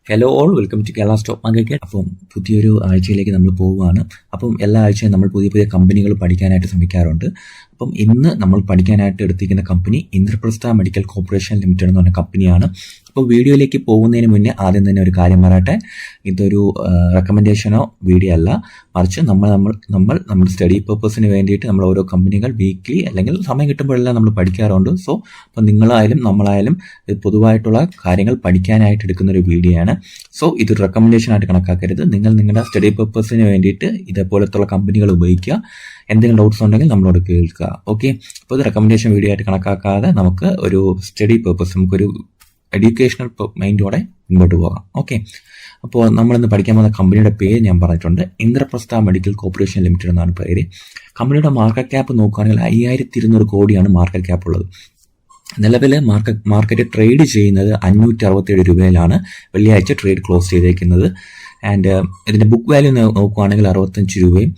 Hello all, welcome to Kerala stock market. അപ്പം പുതിയൊരു ആഴ്ചയിലേക്ക് നമ്മൾ പോവുകയാണ്. അപ്പം എല്ലാ ആഴ്ചയും നമ്മൾ പുതിയ പുതിയ കമ്പനികൾ പഠിക്കാനായിട്ട് ശ്രമിക്കാറുണ്ട്. അപ്പം ഇന്ന് നമ്മൾ പഠിക്കാനായിട്ട് എടുത്തിരിക്കുന്ന company Indraprastha medical corporation limited എന്ന് പറഞ്ഞ കമ്പനിയാണ്. അപ്പോൾ വീഡിയോയിലേക്ക് പോകുന്നതിന് മുന്നേ ആദ്യം തന്നെ ഒരു കാര്യം പറയട്ടെ. ഇതൊരു റെക്കമെൻഡേഷനോ വീഡിയോ അല്ല, മറിച്ച് നമ്മുടെ സ്റ്റഡി പർപ്പസിന് വേണ്ടിയിട്ട് നമ്മൾ ഓരോ കമ്പനികൾ വീക്ക്ലി അല്ലെങ്കിൽ സമയം കിട്ടുമ്പോഴെല്ലാം നമ്മൾ പഠിക്കാറുണ്ട്. സോ അപ്പം നിങ്ങളായാലും നമ്മളായാലും പൊതുവായിട്ടുള്ള കാര്യങ്ങൾ പഠിക്കാനായിട്ട് എടുക്കുന്ന ഒരു വീഡിയോ ആണ്. സോ ഇതൊരു റെക്കമെൻഡേഷൻ ആയിട്ട് കണക്കാക്കരുത്. നിങ്ങൾ നിങ്ങളുടെ സ്റ്റഡി പർപ്പസിന് വേണ്ടിയിട്ട് ഇതേപോലത്തുള്ള കമ്പനികൾ ഉപയോഗിക്കുക. എന്തെങ്കിലും ഡൗട്ട്സ് ഉണ്ടെങ്കിൽ നമ്മളോട് കേൾക്കുക. ഓക്കെ, അപ്പോൾ ഇത് റെക്കമെൻഡേഷൻ വീഡിയോ ആയിട്ട് കണക്കാക്കാതെ നമുക്ക് ഒരു സ്റ്റഡി പർപ്പസ്, നമുക്കൊരു എഡ്യൂക്കേഷണൽ മൈൻഡോടെ മുമ്പോട്ട് പോകാം. ഓക്കെ, അപ്പോൾ നമ്മളിന്ന് പഠിക്കാൻ പോകുന്ന കമ്പനിയുടെ പേര് ഞാൻ പറഞ്ഞിട്ടുണ്ട്. ഇന്ദ്രപ്രസ്ഥ മെഡിക്കൽ കോർപ്പറേഷൻ ലിമിറ്റഡ് എന്നാണ് പേര്. കമ്പനിയുടെ മാർക്കറ്റ് ക്യാപ്പ് നോക്കുകയാണെങ്കിൽ 5200 കോടിയാണ് മാർക്കറ്റ് ക്യാപ്പ് ഉള്ളത്. നിലവിൽ മാർക്കറ്റ് ട്രേഡ് ചെയ്യുന്നത് 567 രൂപയിലാണ് വെള്ളിയാഴ്ച ട്രേഡ് ക്ലോസ് ചെയ്തേക്കുന്നത്. ആൻഡ് ഇതിൻ്റെ ബുക്ക് വാല്യൂ നോക്കുകയാണെങ്കിൽ 65 രൂപയും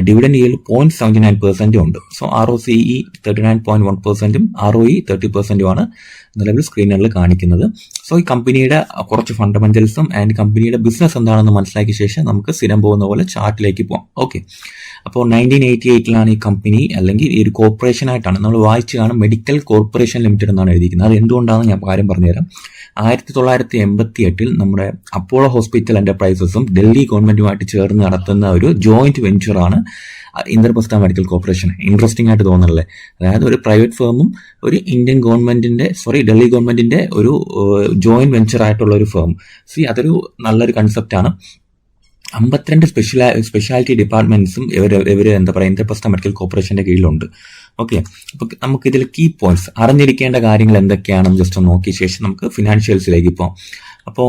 ഡിവിഡൻഡ് yield 0.79% ഉണ്ട്. സോ ROCE 39.1%, ROE 30%ആണ് നിലവിൽ സ്ക്രീനുകളിൽ കാണിക്കുന്നത്. സോ ഈ കമ്പനിയുടെ കുറച്ച് ഫണ്ടമെന്റൽസും ആൻഡ് കമ്പനിയുടെ ബിസിനസ് എന്താണെന്ന് മനസ്സിലാക്കിയ ശേഷം നമുക്ക് സ്ഥിരം പോകുന്ന പോലെ ചാർട്ടിലേക്ക് പോകാം. ഓക്കെ, അപ്പോൾ 1988 ഈ കമ്പനി, അല്ലെങ്കിൽ ഈ ഒരു കോർപ്പറേഷൻ ആയിട്ടാണ് നമ്മൾ വായിച്ചു കാണും, മെഡിക്കൽ കോർപ്പറേഷൻ ലിമിറ്റഡ് എന്നാണ് എഴുതിയിരിക്കുന്നത്. അത് എന്തുകൊണ്ടാണെന്ന് ഞാൻ കാര്യം പറഞ്ഞുതരാം. 1988 നമ്മുടെ അപ്പോളോ ഹോസ്പിറ്റൽ എന്റർപ്രൈസസും ഡൽഹി ഗവൺമെന്റുമായിട്ട് ചേർന്ന് നടത്തുന്ന ഒരു ജോയിന്റ് വെഞ്ചറാണ് ഇന്ദ്രപ്രസ്ഥ മെഡിക്കൽ കോർപ്പറേഷൻ. ഇൻട്രസ്റ്റിംഗ് ആയിട്ട് തോന്നണല്ലേ? അതായത് ഒരു പ്രൈവറ്റ് ഫേമും ഒരു ഡൽഹി ഗവൺമെന്റിന്റെ ഒരു ജോയിന്റ് വെഞ്ചർ ആയിട്ടുള്ള ഒരു ഫേം. അതൊരു നല്ലൊരു കൺസെപ്റ്റാണ്. 52 സ്പെഷ്യാലിറ്റി ഡിപ്പാർട്ട്മെന്റ്സും ഇവർ ഇന്ദ്രപ്രസ്ഥ മെഡിക്കൽ കോർപ്പറേഷന്റെ കീഴിലുണ്ട്. ഓക്കെ, അപ്പൊ നമുക്ക് ഇതിൽ കീ പോയിന്റ്സ്, അറിഞ്ഞിരിക്കേണ്ട കാര്യങ്ങൾ എന്തൊക്കെയാണെന്ന് ജസ്റ്റ് ഒന്ന് നോക്കിയ ശേഷം നമുക്ക് ഫിനാൻഷ്യൽസിലേക്ക് പോകാം. അപ്പോൾ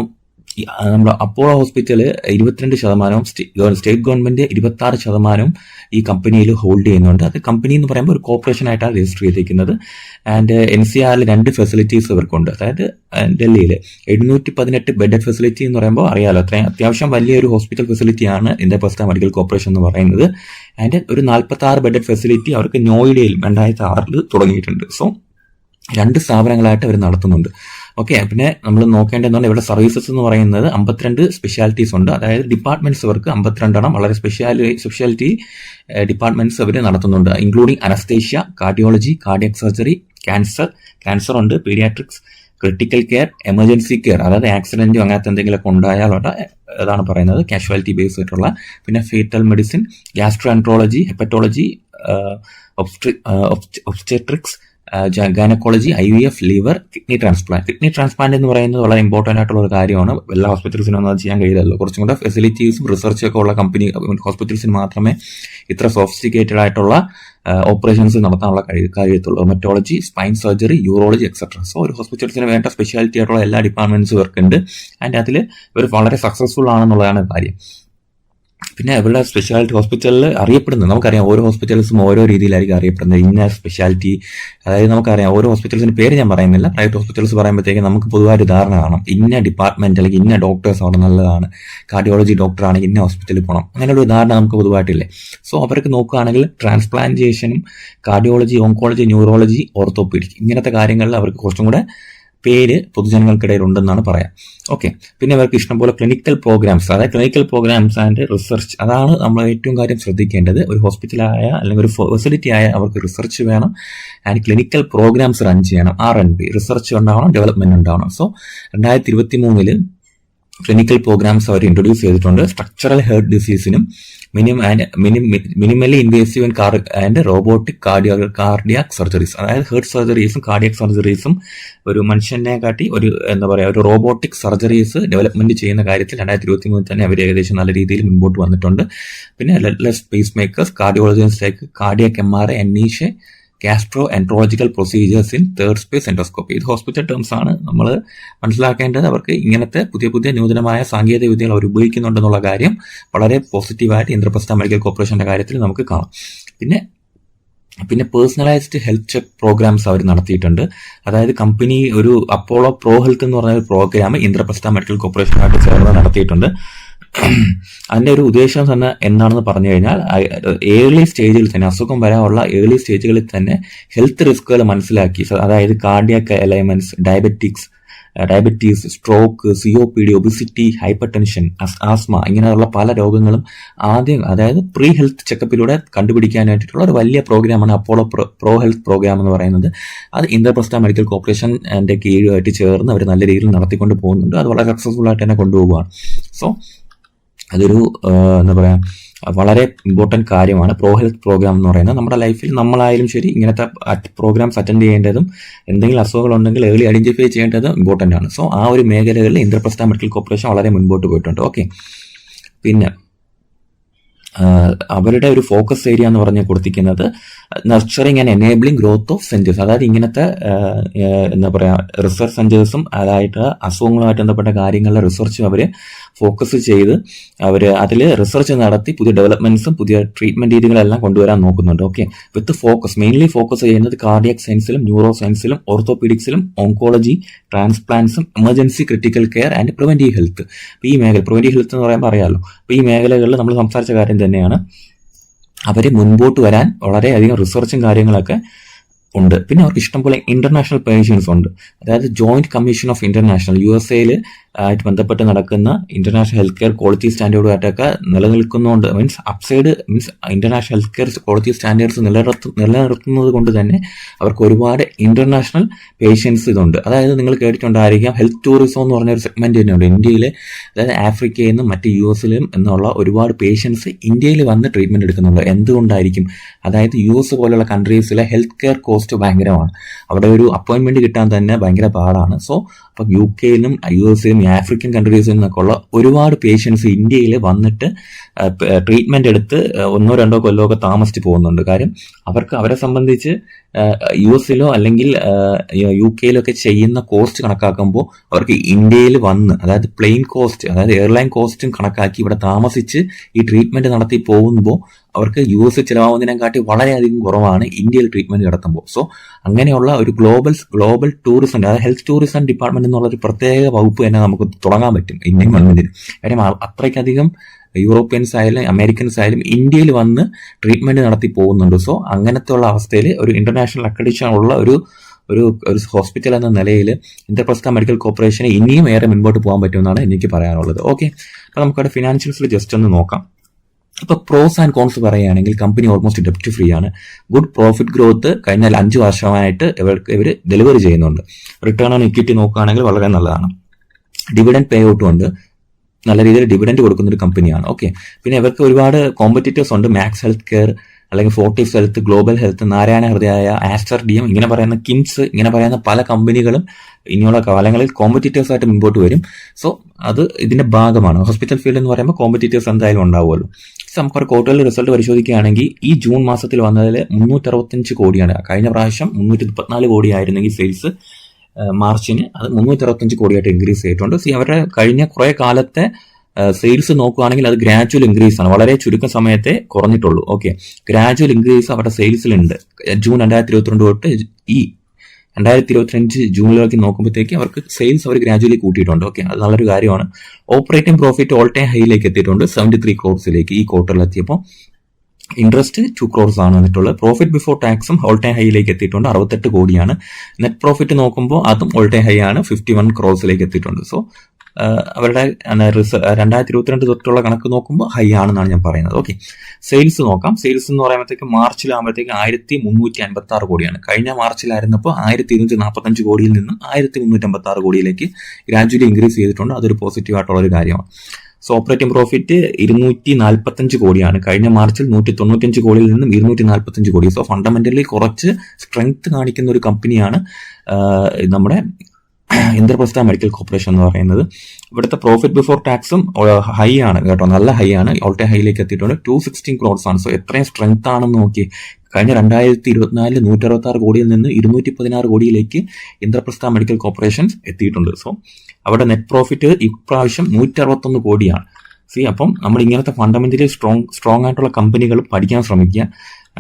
നമ്മുടെ അപ്പോളോ ഹോസ്പിറ്റൽ 22%, സ്റ്റേറ്റ് ഗവൺമെന്റ് 26% ഈ കമ്പനിയിൽ ഹോൾഡ് ചെയ്യുന്നുണ്ട്. അത് കമ്പനി എന്ന് പറയുമ്പോൾ ഒരു കോർപ്പറേഷൻ ആയിട്ടാണ് രജിസ്റ്റർ ചെയ്തിരിക്കുന്നത്. ആൻഡ് NCRൽ 2 ഫെസിലിറ്റീസ് ഇവർക്കുണ്ട്. അതായത് ഡൽഹിയിൽ 718 ബെഡ് ഫെസിലിറ്റി എന്ന് പറയുമ്പോൾ അറിയാലോ, അത്യാവശ്യം വലിയൊരു ഹോസ്പിറ്റൽ ഫെസിലിറ്റിയാണ് ഇന്ദ്രപ്രസ്ഥ മെഡിക്കൽ കോർപ്പറേഷൻ എന്ന് പറയുന്നത്. ആൻഡ് ഒരു 46 ബെഡ് ഫെസിലിറ്റി അവർക്ക് നോയിഡയിൽ 2006 തുടങ്ങിയിട്ടുണ്ട്. സോ 2 സ്ഥാപനങ്ങളായിട്ട് അവർ നടത്തുന്നുണ്ട്. ഓക്കെ, പിന്നെ നമ്മൾ നോക്കേണ്ടതെന്ന് ഇവിടെ സർവീസസ് എന്ന് പറയുന്നത് 52 സ്പെഷ്യാലിറ്റീസ് ഉണ്ട്. അതായത് ഡിപ്പാർട്ട്മെന്റ്സ് അവർക്ക് 52 വളരെ സ്പെഷ്യാലിറ്റി ഡിപ്പാർട്ട്മെന്റ്സ് അവർ നടത്തുന്നുണ്ട്. Including anaesthesia, cardiology, cardiac surgery, cancer ഉണ്ട്, paediatrics, critical care, emergency care, അതായത് ആക്സിഡന്റോ അങ്ങനത്തെ എന്തെങ്കിലുമൊക്കെ ഉണ്ടായാലുള്ള അതാണ് പറയുന്നത് കാഷ്വാലിറ്റി ബേസ് ആയിട്ടുള്ള. പിന്നെ foetal medicine, gastroenterology, hepatology, obstetrics, gynaecology, IVF, liver, kidney transplant എന്ന് പറയുന്നത് വളരെ ഇമ്പോർട്ടന്റ് ആയിട്ടുള്ള ഒരു കാര്യമാണ്. എല്ലാ ഹോസ്പിറ്റൽസിനും ഒന്നും അത് ചെയ്യാൻ കഴിയില്ലല്ലോ. കുറച്ചും കൂടെ ഫെസിലിറ്റീസും റിസർച്ചും ഒക്കെ ഉള്ള ഹോസ്പിറ്റൽസിന് മാത്രമേ ഇത്ര സോഫിസ്റ്റിക്കേറ്റഡ് ആയിട്ടുള്ള ഓപ്പറേഷൻസ് നടത്താനുള്ള കഴിയത്തുള്ളൂ. മെറ്റോളജി, spine surgery, urology etcetera. So ഒരു ഹോസ്പിറ്റൽസിന് വേണ്ട സ്പെഷ്യാലിറ്റി ആയിട്ടുള്ള എല്ലാ ഡിപ്പാർട്ട്മെന്റ്സും ഇവർക്കുണ്ട്. ആൻഡ് അതിൽ ഇവർ വളരെ സക്സസ്ഫുൾ ആണെന്നുള്ളതാണ് കാര്യം. പിന്നെ ഇവരുടെ സ്പെഷ്യാലിറ്റി ഹോസ്പിറ്റലിൽ അറിയപ്പെടുന്നത് നമുക്കറിയാം, ഓരോ ഹോസ്പിറ്റൽസും ഓരോ രീതിയിലായിരിക്കും അറിയപ്പെടുന്നത്. ഇന്ന സ്പെഷ്യാലിറ്റി, അതായത് നമുക്കറിയാം ഓരോ ഹോസ്പിറ്റൽസിന് പേര് ഞാൻ പറയുന്നില്ല. പ്രൈവറ്റ് ഹോസ്പിറ്റൽസ് പറയുമ്പോഴത്തേക്ക് നമുക്ക് പൊതുവായൊരു ധാരണ കാണാം, ഇന്ന ഡിപ്പാർട്ട്മെന്റ് അല്ലെങ്കിൽ ഇന്ന ഡോക്ടേഴ്സ് അവിടെ നല്ലതാണ്, കാർഡിയോളജി ഡോക്ടർ ആണെങ്കിൽ ഇന്ന ഹോസ്പിറ്റലിൽ പോകണം, അങ്ങനെയുള്ള ഒരു ധാരണ നമുക്ക് പൊതുവായിട്ടില്ലേ. സോ അവർക്ക് നോക്കുകയാണെങ്കിൽ ട്രാൻസ്പ്ലാന്റേഷനും കാർഡിയോളജി, ഓങ്കോളജി, ന്യൂറോളജി, ഓർത്തോപീഡിക് ഇങ്ങനത്തെ കാര്യങ്ങളിൽ അവർക്ക് കുറച്ചും കൂടെ പേര് പൊതുജനങ്ങൾക്കിടയിൽ ഉണ്ടെന്നാണ് പറയാം. ഓക്കെ, പിന്നെ അവർക്ക് ഇഷ്ടംപോലെ ക്ലിനിക്കൽ പ്രോഗ്രാംസ്, അതായത് ക്ലിനിക്കൽ പ്രോഗ്രാംസ് ആൻഡ് റിസർച്ച്, അതാണ് നമ്മൾ ഏറ്റവും കാര്യം ശ്രദ്ധിക്കേണ്ടത്. ഒരു ഹോസ്പിറ്റലായ അല്ലെങ്കിൽ ഒരു ഫെസിലിറ്റി ആയ അവർക്ക് റിസർച്ച് വേണം, ആൻഡ് ക്ലിനിക്കൽ പ്രോഗ്രാംസ് റൺ ചെയ്യണം. R&D, റിസർച്ച് ഉണ്ടാവണം, ഡെവലപ്മെന്റ് ഉണ്ടാവണം. സോ 2023 ക്ലിനിക്കൽ പ്രോഗ്രാംസ് അവർ ഇൻട്രൊഡ്യൂസ് ചെയ്തിട്ടുണ്ട്. സ്ട്രക്ചറൽ ഹെർട്ട് ഡിസീസിനും minimally invasive and robotic cardiac surgeries, അതായത് ഹെർട്ട് സർജറീസും കാർഡിയാക് സർജറീസും ഒരു മനുഷ്യനെ കാട്ടി ഒരു റോബോട്ടിക് സർജറീസ് ഡെവലപ്മെന്റ് ചെയ്യുന്ന കാര്യത്തിൽ 2023 തന്നെ അവർ ഏകദേശം നല്ല രീതിയിൽ മുൻപോട്ട് വന്നിട്ടുണ്ട്. പിന്നെ ലെഡ്ലെസ് പേസ് മേക്കേഴ്സ്, കാർഡിയോളജിസ്റ്റിലേക്ക് കാർഡിയാക് MRI, അനീഷ്യ, gastroenterological procedures in third space endoscopy. ഇത് ഹോസ്പിറ്റൽ ടേംസ് ആണ്. നമ്മൾ മനസ്സിലാക്കേണ്ടത് അവർക്ക് ഇങ്ങനത്തെ പുതിയ നൂതനമായ സാങ്കേതിക വിദ്യകൾ അവർ ഉപയോഗിക്കുന്നുണ്ടെന്നുള്ള കാര്യം വളരെ പോസിറ്റീവായിട്ട് ഇന്ദ്രപ്രസ്ഥ മെഡിക്കൽ കോർപ്പറേഷന്റെ കാര്യത്തിൽ നമുക്ക് കാണാം. പിന്നെ പേഴ്സണലൈസ്ഡ് ഹെൽത്ത് ചെക്ക് പ്രോഗ്രാംസ് അവർ നടത്തിയിട്ടുണ്ട്. അതായത് കമ്പനി ഒരു അപ്പോളോ പ്രോ ഹെൽത്ത് എന്ന് പറഞ്ഞ ഒരു പ്രോഗ്രാം ഇന്ദ്രപ്രസ്ഥ മെഡിക്കൽ കോർപ്പറേഷനുമായിട്ട് ചേർന്ന് നടത്തിയിട്ടുണ്ട്. അതിന്റെ ഒരു ഉദ്ദേശം തന്നെ എന്താണെന്ന് പറഞ്ഞു കഴിഞ്ഞാൽ, ഏർലി സ്റ്റേജിൽ തന്നെ അസുഖം വരാനുള്ള ഏർലി സ്റ്റേജുകളിൽ തന്നെ ഹെൽത്ത് റിസ്കുകൾ മനസ്സിലാക്കി, അതായത് cardiac ailments, diabetics diabetes, stroke, COPD, obesity, hypertension, asthma ഇങ്ങനെയുള്ള പല രോഗങ്ങളും ആദ്യം, അതായത് പ്രീ ഹെൽത്ത് ചെക്കപ്പിലൂടെ കണ്ടുപിടിക്കാനായിട്ടുള്ള ഒരു വലിയ പ്രോഗ്രാമാണ് അപ്പോളോ പ്രോ ഹെൽത്ത് പ്രോഗ്രാം എന്ന് പറയുന്നത്. അത് ഇന്ദ്രപ്രസ്ഥ മെഡിക്കൽ കോർപ്പറേഷൻ്റെ കീഴുമായിട്ട് ചേർന്ന് അവർ നല്ല രീതിയിൽ നടത്തിക്കൊണ്ട് പോകുന്നുണ്ട്. അത് വളരെ സക്സസ്ഫുൾ ആയിട്ട് തന്നെ കൊണ്ടുപോകുകയാണ്. സോ അതൊരു എന്താ പറയുക, വളരെ ഇമ്പോർട്ടൻറ്റ് കാര്യമാണ് പ്രോ ഹെൽത്ത് പ്രോഗ്രാം എന്ന് പറയുന്നത്. നമ്മുടെ ലൈഫിൽ നമ്മളായാലും ശരി ഇങ്ങനത്തെ പ്രോഗ്രാംസ് അറ്റൻഡ് ചെയ്യേണ്ടതും എന്തെങ്കിലും അസുഖങ്ങളുണ്ടെങ്കിൽ ഏർലി ഐഡന്റിഫൈ ചെയ്യേണ്ടതും ഇമ്പോർട്ടൻ്റ് ആണ്. സോ ആ ഒരു മേഖലകളിൽ ഇന്ദ്രപ്രസ്ഥ മെഡിക്കൽ കോർപ്പറേഷൻ വളരെ മുൻപോട്ട് പോയിട്ടുണ്ട്. ഓക്കെ, പിന്നെ അവരുടെ ഒരു ഫോക്കസ് ഏരിയ എന്ന് പറഞ്ഞ് കൊടുത്തിരിക്കുന്നത് nurturing and enabling growth of centres. അതായത് ഇങ്ങനത്തെ എന്താ പറയുക റിസർച്ച് സെന്റേഴ്സും അതായിട്ട് അസുഖങ്ങളുമായിട്ട് ബന്ധപ്പെട്ട കാര്യങ്ങളിലെ റിസർച്ചും അവർ ഫോക്കസ് ചെയ്ത് അവർ അതിൽ റിസർച്ച് നടത്തി പുതിയ ഡെവലപ്മെന്റ്സും പുതിയ ട്രീറ്റ്മെന്റ് രീതികളെല്ലാം കൊണ്ടുവരാൻ നോക്കുന്നുണ്ട്. Okay, with focus mainly focus ചെയ്യുന്നത് കാർഡിയക് സയൻസിലും ന്യൂറോ സയൻസിലും ഓർത്തോപീഡിക്സിലും ഓങ്കോളജി, ട്രാൻസ്പ്ലാന്റ്സും emergency critical care and preventive health. അപ്പോൾ ഈ മേഖല പ്രിവെന്റീവ് ഹെൽത്ത് എന്ന് പറയുമ്പോൾ അറിയാമല്ലോ. അപ്പോൾ ഈ മേഖലകളിൽ നമ്മൾ സംസാരിച്ച കാര്യം തന്നെയാണ്. അവർ മുൻപോട്ട് വരാൻ വളരെയധികം റിസർച്ചും കാര്യങ്ങളൊക്കെ ഉണ്ട്. പിന്നെ അവർക്ക് ഇഷ്ടംപോലെ ഇന്റർനാഷണൽ പേഷ്യൻസ് ഉണ്ട്. അതായത് joint commission of international USA ആയിട്ട് ബന്ധപ്പെട്ട് നടക്കുന്ന ഇന്റർനാഷണൽ ഹെൽത്ത് കെയർ ക്വാളിറ്റി സ്റ്റാൻഡേർഡുമായിട്ടൊക്കെ നിലനിൽക്കുന്നുണ്ട്. Means international health care quality standards നിലനിർത്തുന്നത് കൊണ്ട് തന്നെ അവർക്ക് ഒരുപാട് ഇന്റർനാഷണൽ പേഷ്യൻസ് ഇതുണ്ട്. അതായത് നിങ്ങൾ കേട്ടിട്ടുണ്ടായിരിക്കാം ഹെൽത്ത് ടൂറിസം എന്ന് പറഞ്ഞ ഒരു സെഗ്മെന്റ് തന്നെയുണ്ട് ഇന്ത്യയിൽ. അതായത് ആഫ്രിക്കയിൽ നിന്നും മറ്റ് US എന്നുള്ള ഒരുപാട് പേഷ്യൻസ് ഇന്ത്യയിൽ വന്ന് ട്രീറ്റ്മെന്റ് എടുക്കുന്നുണ്ട്. എന്തുകൊണ്ടായിരിക്കും? അതായത് US പോലുള്ള കൺട്രീസിലെ ഹെൽത്ത് കെയർ കോസ്റ്റ് ഭയങ്കരമാണ്. അവിടെ ഒരു അപ്പോയിന്റ്മെന്റ് കിട്ടാൻ തന്നെ ഭയങ്കര പാടാണ്. സോ അപ്പം UK US ആഫ്രിക്കൻ കൺട്രീസിൽ നിന്നൊക്കെ ഉള്ള ഒരുപാട് പേഷ്യൻസ് ഇന്ത്യയിൽ വന്നിട്ട് ട്രീറ്റ്മെന്റ് എടുത്ത് 1-2 കൊല്ലമൊക്കെ താമസിച്ച് പോകുന്നുണ്ട്. കാര്യം അവരെ സംബന്ധിച്ച് US അല്ലെങ്കിൽ UK ചെയ്യുന്ന കോസ്റ്റ് കണക്കാക്കുമ്പോൾ അവർക്ക് ഇന്ത്യയിൽ വന്ന്, അതായത് പ്ലെയിൻ കോസ്റ്റ്, അതായത് എയർലൈൻ കോസ്റ്റും കണക്കാക്കി ഇവിടെ താമസിച്ച് ഈ ട്രീറ്റ്മെന്റ് നടത്തി പോകുമ്പോൾ അവർക്ക് US ചിലവാകുന്നതിനെക്കാട്ടി വളരെയധികം കുറവാണ് ഇന്ത്യയിൽ ട്രീറ്റ്മെന്റ് നടത്തുമ്പോൾ. സോ അങ്ങനെയുള്ള ഒരു ഗ്ലോബൽ ടൂറിസം, അതായത് ഹെൽത്ത് ടൂറിസം ഡിപ്പാർട്ട്മെന്റ് എന്നുള്ള ഒരു പ്രത്യേക വകുപ്പ് തന്നെ നമുക്ക് തുടങ്ങാൻ പറ്റും ഇന്ത്യൻ ഗവൺമെന്റിന്. കാര്യം അത്രയ്ക്കധികം യൂറോപ്യൻസ് ആയാലും അമേരിക്കൻസ് ആയാലും ഇന്ത്യയിൽ വന്ന് ട്രീറ്റ്മെന്റ് നടത്തി പോകുന്നുണ്ട്. സോ അങ്ങനത്തെ ഉള്ള അവസ്ഥയിൽ ഒരു ഇന്റർനാഷണൽ അക്രഡിറ്റേഷൻ ഉള്ള ഒരു ഹോസ്പിറ്റൽ എന്ന നിലയിൽ ഇന്ദ്രപ്രസ്ഥ മെഡിക്കൽ കോർപ്പറേഷന് ഇനിയും ഏറെ മുൻപോട്ട് പോകാൻ പറ്റുമെന്നാണ് എനിക്ക് പറയാനുള്ളത്. ഓക്കെ, അപ്പോൾ നമുക്കവിടെ ഫിനാൻഷ്യൽസിൽ ജസ്റ്റ് ഒന്ന് നോക്കാം. ഇപ്പോൾ പ്രോസ് ആൻഡ് കോൺസ് പറയുകയാണെങ്കിൽ കമ്പനി ഓൾമോസ്റ്റ് ഡെപ്റ്റ് ഫ്രീ ആണ്. ഗുഡ് പ്രോഫിറ്റ് ഗ്രോത്ത് കഴിഞ്ഞ 5 വർഷമായിട്ട് ഇവർ ഡെലിവറി ചെയ്യുന്നുണ്ട്. റിട്ടേൺ ഓൺ ഇക്വിറ്റി നോക്കുകയാണെങ്കിൽ വളരെ നല്ലതാണ്. ഡിവിഡൻഡ് പേ ഔട്ടും ഉണ്ട്. നല്ല രീതിയിൽ ഡിവിഡൻഡ് കൊടുക്കുന്ന ഒരു കമ്പനിയാണ്. ഓക്കെ, പിന്നെ ഇവർക്ക് ഒരുപാട് കോമ്പറ്റീറ്റേഴ്സ് ഉണ്ട്. മാക്സ് ഹെൽത്ത് കെയർ അല്ലെങ്കിൽ Fortis health, global health, Narayana ഹൃദയ, ആസ്റ്റർ DM ഇങ്ങനെ പറയുന്ന കിംസ് ഇങ്ങനെ പറയുന്ന പല കമ്പനികളും ഇനിയുള്ള കാലങ്ങളിൽ കോമ്പറ്റീറ്റേഴ്സ് ആയിട്ട് മുൻപോട്ട് വരും. സോ അത് ഇതിന്റെ ഭാഗമാണ്. ഹോസ്പിറ്റൽ ഫീൽഡ് എന്ന് പറയുമ്പോൾ കോമ്പറ്റീറ്റേഴ്സ് എന്തായാലും ഉണ്ടാവുമല്ലോ. സോ നമുക്കൊരു ക്വാർട്ടർലി റിസൾട്ട് പരിശോധിക്കുകയാണെങ്കിൽ ഈ ജൂൺ മാസത്തിൽ വന്നതിൽ 365 കോടിയാണ്. കഴിഞ്ഞ പ്രാവശ്യം 334 കോടിയായിരുന്നെങ്കിൽ സെയിൽസ് മാർച്ചിന് അത് 365 കോടിയായിട്ട് ഇൻക്രീസ് ചെയ്തിട്ടുണ്ട്. അവരുടെ കഴിഞ്ഞ കുറെ കാലത്തെ സെയിൽസ് നോക്കുകയാണെങ്കിൽ അത് ഗ്രാജുവൽ ഇൻക്രീസ് ആണ്. വളരെ ചുരുക്കം സമയത്തെ കുറഞ്ഞിട്ടുള്ളൂ. ഓക്കെ, ഗ്രാജുവൽ ഇൻക്രീസ് അവരുടെ സെയിൽസിലുണ്ട്. ജൂൺ 2022 തൊട്ട് ഈ 2025 ജൂണിലേക്ക് നോക്കുമ്പോഴത്തേക്ക് അവർക്ക് സെയിൽസ് അവർ ഗ്രാജുവലി കൂട്ടിയിട്ടുണ്ട്. ഓക്കെ, അത് നല്ലൊരു കാര്യമാണ്. ഓപ്പറേറ്റിംഗ് പ്രോഫിറ്റ് ഓൾ ടൈം ഹൈയിലേക്ക് എത്തിയിട്ടുണ്ട്, 73 crores ഈ ക്വാർട്ടറിൽ എത്തിയപ്പോൾ. ഇൻട്രസ്റ്റ് 2 crores ആണ് വന്നിട്ടുള്ളത്. പ്രോഫിറ്റ് ബിഫോർ ടാക്സും ഓൾ ടൈം ഹൈയിലേക്ക് എത്തിയിട്ടുണ്ട്, 68 കോടിയാണ്. നെറ്റ് പ്രോഫിറ്റ് നോക്കുമ്പോൾ അതും ഓൾ ടൈം ഹൈ ആണ്, 51 crores എത്തിയിട്ടുണ്ട്. സോ അവരുടെ 2022 തൊട്ടുള്ള കണക്ക് നോക്കുമ്പോൾ ഹൈ ആണെന്നാണ് ഞാൻ പറയുന്നത്. ഓക്കെ, സെയിൽസ് നോക്കാം. സെയിൽസ് എന്ന് പറയുമ്പോഴത്തേക്ക് മാർച്ചിലാകുമ്പോഴത്തേക്ക് 1356 കോടിയാണ്. കഴിഞ്ഞ മാർച്ചിലായിരുന്നപ്പോൾ 1245 കോടിയിൽ നിന്നും 1356 കോടിയിലേക്ക് ഗ്രാജുവലി ഇൻക്രീസ് ചെയ്തിട്ടുണ്ട്. അതൊരു പോസിറ്റീവ് ആയിട്ടുള്ള ഒരു കാര്യമാണ്. സോ ഓപ്പറേറ്റിംഗ് പ്രോഫിറ്റ് 245 കോടിയാണ്. കഴിഞ്ഞ മാർച്ചിൽ 195 കോടിയിൽ നിന്നും 245 കോടി. സോ ഫണ്ടമെന്റലി കുറച്ച് സ്ട്രെങ്ത് കാണിക്കുന്ന ഒരു കമ്പനിയാണ് നമ്മുടെ ഇന്ദ്രപ്രസ്ഥ മെഡിക്കൽ കോർപ്പറേഷൻ എന്ന് പറയുന്നത്. ഇവിടുത്തെ പ്രോഫിറ്റ് ബിഫോർ ടാക്സും ഹൈ ആണ് കേട്ടോ, നല്ല ഹൈ ആണ്. ഓൾ ടൈം ഹൈയിലേക്ക് എത്തിയിട്ടുണ്ട്, 216 crores ആണ്. സോ എത്രയും സ്ട്രെങ്ത് ആണെന്ന് നോക്കി. കഴിഞ്ഞ 2024 166 കോടിയിൽ നിന്ന് 216 കോടിയിലേക്ക് ഇന്ദ്രപ്രസ്ഥ മെഡിക്കൽ കോർപ്പറേഷൻ എത്തിയിട്ടുണ്ട്. സോ അവിടെ നെറ്റ് പ്രോഫിറ്റ് ഇപ്രാവശ്യം 161 കോടിയാണ്. അപ്പം നമ്മൾ ഇങ്ങനത്തെ ഫണ്ടമെന്റലി സ്ട്രോങ് ആയിട്ടുള്ള കമ്പനികൾ പഠിക്കാൻ ശ്രമിക്കുക.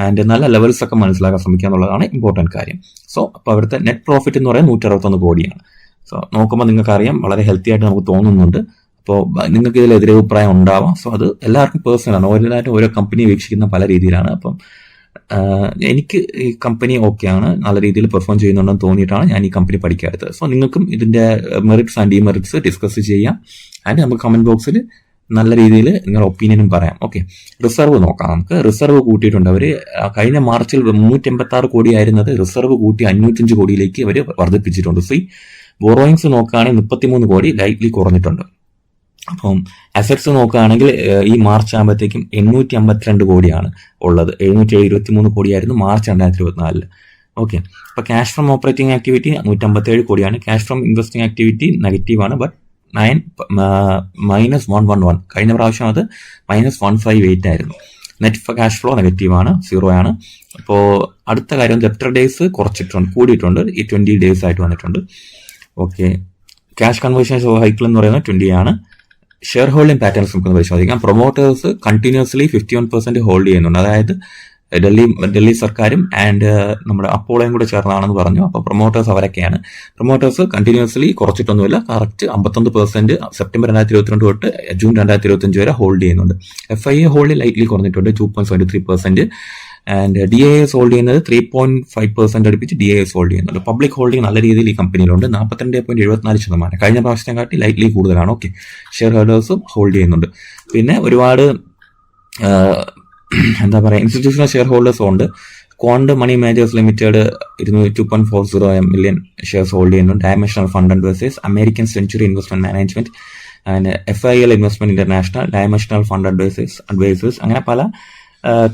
ആൻഡ് നല്ല ലെവൽസ് ഒക്കെ മനസ്സിലാക്കാൻ ശ്രമിക്കുക എന്നുള്ളതാണ് ഇമ്പോർട്ടൻറ്റ് കാര്യം. സോ അപ്പോൾ അവിടുത്തെ നെറ്റ് പ്രോഫിറ്റ് എന്ന് പറയുന്നത് 161 കോടിയാണ്. സോ നോക്കുമ്പോൾ നിങ്ങൾക്ക് അറിയാം വളരെ ഹെൽത്തി ആയിട്ട് നമുക്ക് തോന്നുന്നുണ്ട്. അപ്പോൾ നിങ്ങൾക്ക് ഇതിൽ എതിരഭിപ്രായം ഉണ്ടാവാം. സോ അത് എല്ലാവർക്കും പേഴ്സണലാണ്. ഓരോരായിട്ടും ഓരോ കമ്പനി വീക്ഷിക്കുന്ന പല രീതിയിലാണ്. അപ്പം എനിക്ക് ഈ കമ്പനി ഓക്കെയാണ്, നല്ല രീതിയിൽ പെർഫോം ചെയ്യുന്നുണ്ടെന്ന് തോന്നിയിട്ടാണ് ഞാൻ ഈ കമ്പനി പഠിക്കാത്തത്. സോ നിങ്ങൾക്കും ഇതിന്റെ മെറിറ്റ്സ് ആൻഡ് ഡിമെറിറ്റ്സ് ഡിസ്കസ് ചെയ്യാം. ആൻഡ് നമുക്ക് കമന്റ് ബോക്സിൽ നല്ല രീതിയിൽ നിങ്ങളുടെ ഒപ്പീനിയനും പറയാം. ഓക്കെ, റിസർവ് നോക്കാം. നമുക്ക് റിസർവ് കൂട്ടിയിട്ടുണ്ട് അവർ. കഴിഞ്ഞ മാർച്ചിൽ 386 കോടി ആയിരുന്നത് റിസർവ് കൂട്ടി 505 കോടിയിലേക്ക് അവർ വർദ്ധിപ്പിച്ചിട്ടുണ്ട്. സോ ഈ ബോറോയിങ്സ് നോക്കുകയാണെങ്കിൽ 33 കോടി ലൈറ്റ്ലി കുറഞ്ഞിട്ടുണ്ട്. അപ്പം അസറ്റ്സ് നോക്കുകയാണെങ്കിൽ ഈ മാർച്ച് ആകുമ്പോഴത്തേക്കും 852 കോടിയാണ് ഉള്ളത്. 773 കോടിയായിരുന്നു മാർച്ച് 2024. ഓക്കെ, അപ്പൊ ക്യാഷ് ഫ്രം ഓപ്പറേറ്റിംഗ് ആക്ടിവിറ്റി 157 കോടിയാണ്. ക്യാഷ് ഫ്രം ഇൻവെസ്റ്റിംഗ് ആക്ടിവിറ്റി നെഗറ്റീവാണ്, ബട്ട് -111. കഴിഞ്ഞ പ്രാവശ്യം അത് -158 ആയിരുന്നു. നെറ്റ് ക്യാഷ് ഫ്ലോ നെഗറ്റീവാണ്, 0 ആണ്. അപ്പോൾ അടുത്ത കാര്യം ഡെപ്റ്റർ ഡേയ്സ് കൂടിയിട്ടുണ്ട്. ഈ 20 days ആയിട്ട് വന്നിട്ടുണ്ട്. ഓക്കെ, ക്യാഷ് കൺവേർഷൻ സൈക്കിൾ എന്ന് പറയുന്നത് 20 ആണ്. ഷെയർ ഹോൾഡിംഗ് പാറ്റേൺസ് നമുക്ക് പരിശോധിക്കാം. പ്രൊമോട്ടേഴ്സ് കണ്ടിന്യൂസ്ലി 51% ഹോൾഡ് ചെയ്യുന്നുണ്ട്. അതായത് ഡൽഹി സർക്കാരും ആൻഡ് നമ്മുടെ അപ്പോളോയും കൂടെ ചേർന്നാണെന്ന് പറഞ്ഞു. അപ്പോൾ പ്രൊമോട്ടേഴ്സ് അവരൊക്കെയാണ്. പ്രൊമോട്ടേഴ്സ് കണ്ടിന്യൂസ്ലി കുറച്ചിട്ടൊന്നുമില്ല, കറക്റ്റ് 51% സെപ്റ്റംബർ 2022 തൊട്ട് ജൂൺ 2025 വരെ ഹോൾഡ് ചെയ്യുന്നുണ്ട്. FIA ഹോൾഡിംഗ് ലൈറ്റ്ലി കുറഞ്ഞിട്ടുണ്ട്, 2.73%. ആൻഡ് DIS ഹോൾഡ് ചെയ്യുന്നത് 3.5% അടുപ്പിച്ച് DIS ഹോൾഡ് ചെയ്യുന്നുണ്ട്. പബ്ലിക് ഹോൾഡിംഗ് നല്ല രീതിയിൽ ഈ കമ്പനിയിലുണ്ട്, 42.74%. കഴിഞ്ഞ പ്രാവശ്യത്തെ കാട്ടി ലൈറ്റ്ലി കൂടുതലാണ്. ഓക്കെ, ഷെയർ ഹോൾഡേഴ്സും ഹോൾഡ് ചെയ്യുന്നുണ്ട്. പിന്നെ ഒരുപാട് എന്താ പറയുക, ഇൻസ്റ്റിറ്റ്യൂഷണൽ ഷെയർ ഹോൾഡേഴ്സും ഉണ്ട്. Quant money managers limited 2.40 million shares hold ചെയ്യുന്നു. Dimensional fund advisors, American century investment management and FIL investment international, dimensional fund advisors അങ്ങനെ പല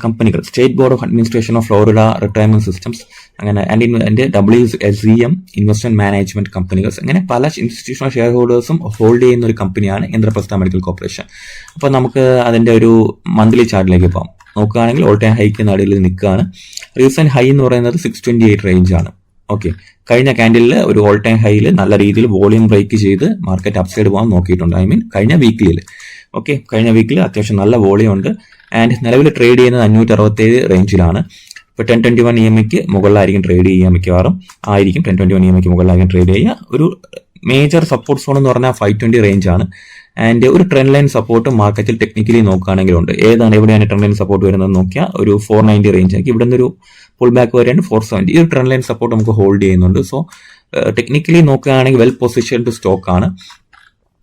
കമ്പനികൾ. State board of administration of Florida retirement systems അങ്ങനെ and WSEM investment management കമ്പനികൾ, അങ്ങനെ പല institutional share ഹോൾഡേഴ്സും hold ചെയ്യുന്ന ഒരു കമ്പനിയാണ് ഇന്ദ്രപ്രസ്ഥ മെഡിക്കൽ കോർപ്പറേഷൻ. അപ്പോൾ നമുക്ക് അതിന്റെ ഒരു മന്ത്ലി ചാർട്ടിലേക്ക് പോകാം. നോക്കുകയാണെങ്കിൽ ഓൾ ടൈം ഹൈക്ക് നടുവിൽ നിൽക്കുകയാണ്. റീസെന്റ് ഹൈ എന്ന് പറയുന്നത് 628 റേഞ്ച് ആണ്. ഓക്കെ, കഴിഞ്ഞ ക്യാൻഡിലിൽ ഒരു ഓൾ ടൈം ഹൈയിൽ നല്ല രീതിയിൽ വോളിയം ബ്രേക്ക് ചെയ്ത് മാർക്കറ്റ് അപ്സൈഡ് പോകാൻ നോക്കിയിട്ടുണ്ട്. കഴിഞ്ഞ വീക്കിലിൽ. ഓക്കെ, കഴിഞ്ഞ വീക്കിൽ അത്യാവശ്യം നല്ല വോളിയം ഉണ്ട്. ആൻഡ് നിലവിൽ ട്രേഡ് ചെയ്യുന്നത് 567 റേഞ്ചിലാണ്. ഇപ്പോൾ 1021 EMAക്ക് മുകളിലായിരിക്കും ട്രേഡ് ചെയ്യുക, മിക്കവാറും 1021 EMAക്ക് മുകളിലായിരിക്കും ട്രേഡ് ചെയ്യുക. ഒരു മേജർ സപ്പോർട്ട് സോൺ എന്ന് പറഞ്ഞാൽ 520 റേഞ്ച് ആണ്. ആൻഡ് ഒരു ട്രെൻഡ് ലൈൻ സപ്പോർട്ട് മാർക്കറ്റിൽ ടെക്നിക്കലി നോക്കുകയാണെങ്കിലുണ്ട്. എവിടെയാണ് ട്രെൻഡ് ലൈൻ സപ്പോർട്ട് വരുന്നത് നോക്കിയാൽ ഒരു 490 റേഞ്ച് ആക്കി. ഇവിടെ നിന്നൊരു പുൾ ബാക്ക് വരെയാണ് 470. ഈ ഒരു ട്രെൻഡ് ലൈൻ സപ്പോർട്ട് നമുക്ക് ഹോൾഡ് ചെയ്യുന്നുണ്ട്. സോ ടെക്നിക്കലി നോക്കുകയാണെങ്കിൽ വെൽ പൊസിഷൻഡ് സ്റ്റോക്ക് ആണ്.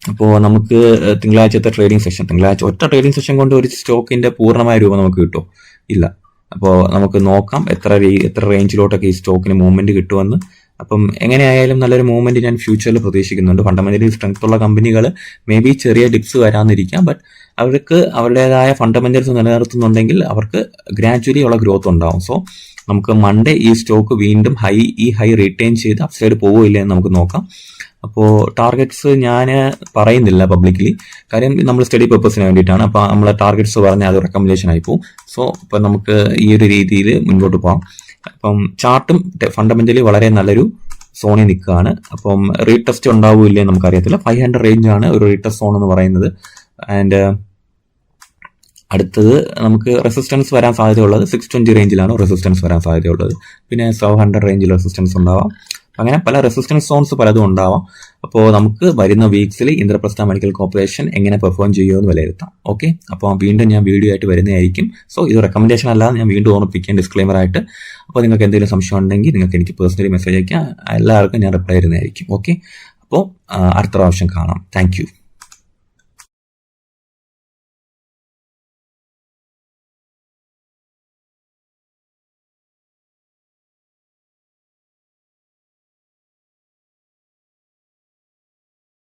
അപ്പോൾ നമുക്ക് തിങ്കളാഴ്ചത്തെ ട്രേഡിംഗ് സെഷൻ, തിങ്കളാഴ്ച ഒറ്റ ട്രേഡിംഗ് സെഷൻ കൊണ്ട് ഒരു സ്റ്റോക്കിന്റെ പൂർണ്ണമായ രൂപം നമുക്ക് കിട്ടുമോ? ഇല്ല. അപ്പോൾ നമുക്ക് നോക്കാം എത്ര റേഞ്ചിലോട്ടൊക്കെ ഈ സ്റ്റോക്കിന് മൂവ്മെന്റ് കിട്ടുമെന്ന്. അപ്പം എങ്ങനെയായാലും നല്ലൊരു മൂവ്മെന്റ് ഞാൻ ഫ്യൂച്ചറിൽ പ്രതീക്ഷിക്കുന്നുണ്ട്. ഫണ്ടമെന്റലി സ്ട്രെങ്ത് ഉള്ള കമ്പനികൾ മേ ബി ചെറിയ ഡിപ്സ് വരാന്നിരിക്കാം, ബട്ട് അവർക്ക് അവരുടേതായ ഫണ്ടമെന്റൽസ് നിലനിർത്തുന്നുണ്ടെങ്കിൽ അവർക്ക് ഗ്രാജുവലി ഉള്ള ഗ്രോത്ത് ഉണ്ടാവും. സോ നമുക്ക് മൺഡേ ഈ സ്റ്റോക്ക് വീണ്ടും ഈ ഹൈ റിട്ടൈൻ ചെയ്ത് അപ്സൈഡ് പോവില്ല എന്ന് നമുക്ക് നോക്കാം. അപ്പോൾ ടാർഗറ്റ്സ് ഞാൻ പറയുന്നില്ല പബ്ലിക്കലി, കാര്യം നമ്മൾ സ്റ്റഡി പർപ്പസിന് വേണ്ടിയിട്ടാണ്. അപ്പോൾ നമ്മളെ ടാർഗറ്റ്സ് പറഞ്ഞാൽ അത് റെക്കമെൻഡേഷൻ ആയി പോകും. സോ ഇപ്പം നമുക്ക് ഈ ഒരു രീതിയിൽ മുൻപോട്ട് പോകാം. അപ്പം ചാർട്ടും ഫണ്ടമെന്റലി വളരെ നല്ലൊരു സോണിൽ നിൽക്കുകയാണ്. അപ്പം റീടെസ്റ്റ് ഉണ്ടാവില്ലേ നമുക്കറിയത്തില്ല. 500 റേഞ്ച് ആണ് ഒരു റീടെസ്റ്റ് സോൺ എന്ന് പറയുന്നത്. ആൻഡ് അടുത്തത് നമുക്ക് റെസിസ്റ്റൻസ് വരാൻ സാധ്യതയുള്ളത് 620 റേഞ്ചിലാണ് റെസിസ്റ്റൻസ് വരാൻ സാധ്യതയുള്ളത്. പിന്നെ 700 റേഞ്ചിൽ റെസിസ്റ്റൻസ് ഉണ്ടാവാം. അങ്ങനെ പല റെസിസ്റ്റൻസ് സോൺസ് പലതും ഉണ്ടാവാം. അപ്പോൾ നമുക്ക് വരുന്ന വീക്സിൽ ഇന്ദ്രപ്രസ്ഥ മെഡിക്കൽ കോർപ്പറേഷൻ എങ്ങനെ പെർഫോം ചെയ്യുമെന്ന് വിലയിരുത്താം. ഓക്കെ, അപ്പോൾ വീണ്ടും ഞാൻ വീഡിയോ ആയിട്ട് വരുന്നതായിരിക്കും. സോ ഇത് റെക്കമെൻഡേഷൻ അല്ലാതെ ഞാൻ വീണ്ടും ഓർമ്മിപ്പിക്കാം ഡിസ്ക്ലെയിമർ ആയിട്ട്. അപ്പോൾ നിങ്ങൾക്ക് എന്തെങ്കിലും സംശയം ഉണ്ടെങ്കിൽ നിങ്ങൾക്ക് എനിക്ക് പേഴ്സണലി മെസ്സേജ് അയക്കാം. എല്ലാവർക്കും ഞാൻ റിപ്ലൈ ചെയ്യുന്നതായിരിക്കും. ഓക്കെ, അപ്പോൾ അടുത്ത പ്രാവശ്യം കാണാം. Thank you.